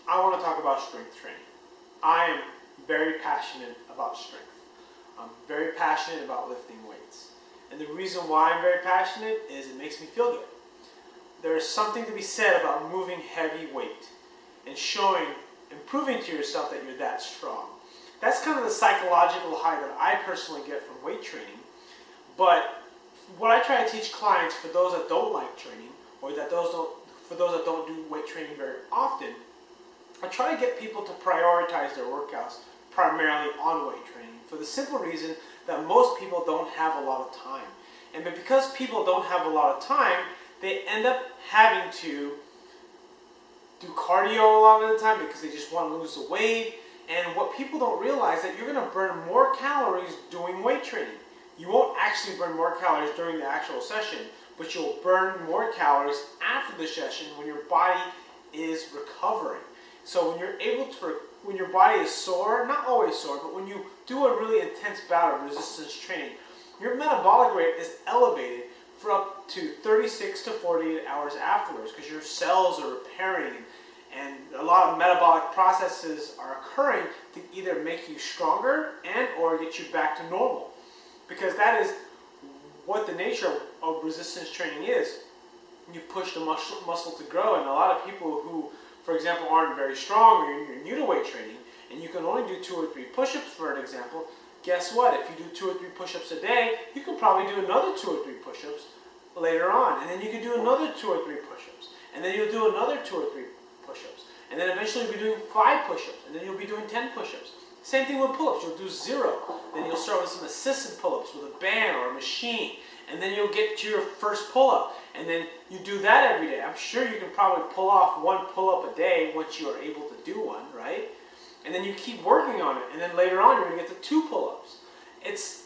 I want to talk about strength training. I am very passionate about strength. I'm very passionate about lifting weights. And the reason why I'm very passionate is it makes me feel good. There is something to be said about moving heavy weight and proving to yourself that you're that strong. That's kind of the psychological high that I personally get from weight training. But what I try to teach clients, for those that don't like training, or for those that don't do weight training very often, I try to get people to prioritize their workouts primarily on weight training, for the simple reason that most people don't have a lot of time. And because people don't have a lot of time, they end up having to do cardio a lot of the time because they just want to lose the weight. And what people don't realize is that you're going to burn more calories doing weight training. You won't actually burn more calories during the actual session, but you'll burn more calories after the session when your body is recovering. So when your body is sore, not always sore, but when you do a really intense bout of resistance training, your metabolic rate is elevated for up to 36 to 48 hours afterwards, because your cells are repairing and a lot of metabolic processes are occurring to either make you stronger and or get you back to normal. Because that is what the nature of resistance training is. You push the muscle to grow, and a lot of people who, for example, aren't very strong, or you're new to weight training, and you can only do 2 or 3 push-ups, for an example, guess what? If you do 2 or 3 push-ups a day, you can probably do another 2 or 3 push-ups later on, and then you can do another 2 or 3 push-ups, and then you'll do another 2 or 3 push-ups, and then eventually you'll be doing 5 push-ups, and then you'll be doing 10 push-ups. Same thing with pull-ups. You'll do 0, then you'll start with some assisted pull-ups with a band or a machine, and then you'll get to your first pull-up, and then you do that every day. I'm sure you can probably pull off 1 pull-up a day once you are able to do one, right? And then you keep working on it, and then later on you're going to get to 2 pull-ups. It's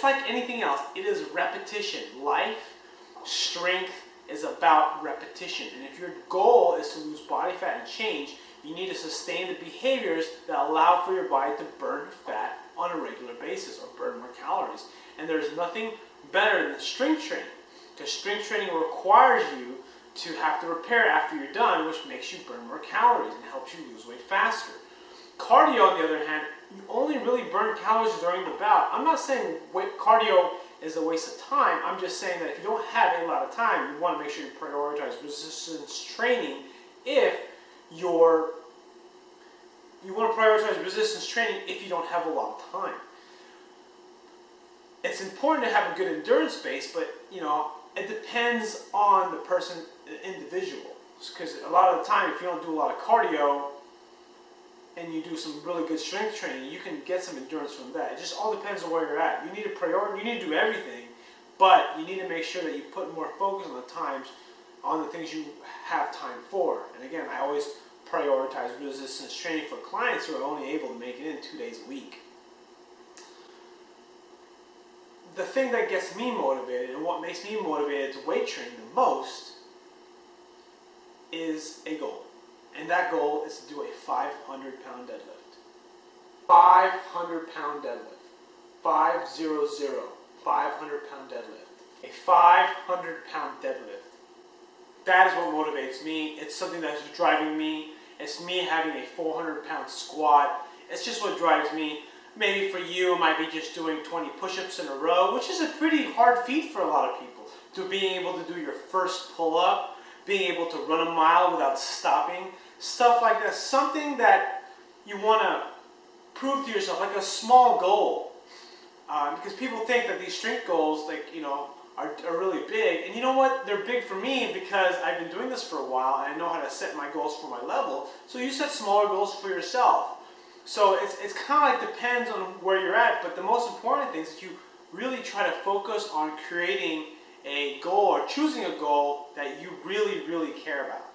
like anything else. It is repetition. Life, strength is about repetition. And if your goal is to lose body fat and change, you need to sustain the behaviors that allow for your body to burn fat on a regular basis or burn more calories. And there's nothing better than strength training, because strength training requires you to have to repair after you're done, which makes you burn more calories and helps you lose weight faster. Cardio, on the other hand, you only really burn calories during the bout. I'm not saying cardio is a waste of time. I'm just saying that if you don't have a lot of time, you want to make sure you prioritize resistance training. If you want to prioritize resistance training if you don't have a lot of time. It's important to have a good endurance base, but it depends on the person, the individual. Because a lot of the time, if you don't do a lot of cardio and you do some really good strength training, you can get some endurance from that. It just all depends on where you're at. You need to do everything, but you need to make sure that you put more focus on the things you have time for. And again, I always prioritize resistance training for clients who are only able to make it in 2 days a week. The thing that gets me motivated and what makes me motivated to weight train the most is a goal. And that goal is to do a 500-pound deadlift. 500-pound deadlift. 500, 500-pound deadlift. A 500-pound deadlift. That is what motivates me. It's something that's driving me. It's me having a 400-pound squat. It's just what drives me. Maybe for you, it might be just doing 20 push-ups in a row, which is a pretty hard feat for a lot of people. To being able to do your first pull-up, being able to run a mile without stopping, stuff like that. Something that you want to prove to yourself, like a small goal. Because people think that these strength goals, are really big. And you know what? They're big for me because I've been doing this for a while and I know how to set my goals for my level. So you set smaller goals for yourself. So it's kind of depends on where you're at, but the most important thing is that you really try to focus on creating a goal or choosing a goal that you really, really care about.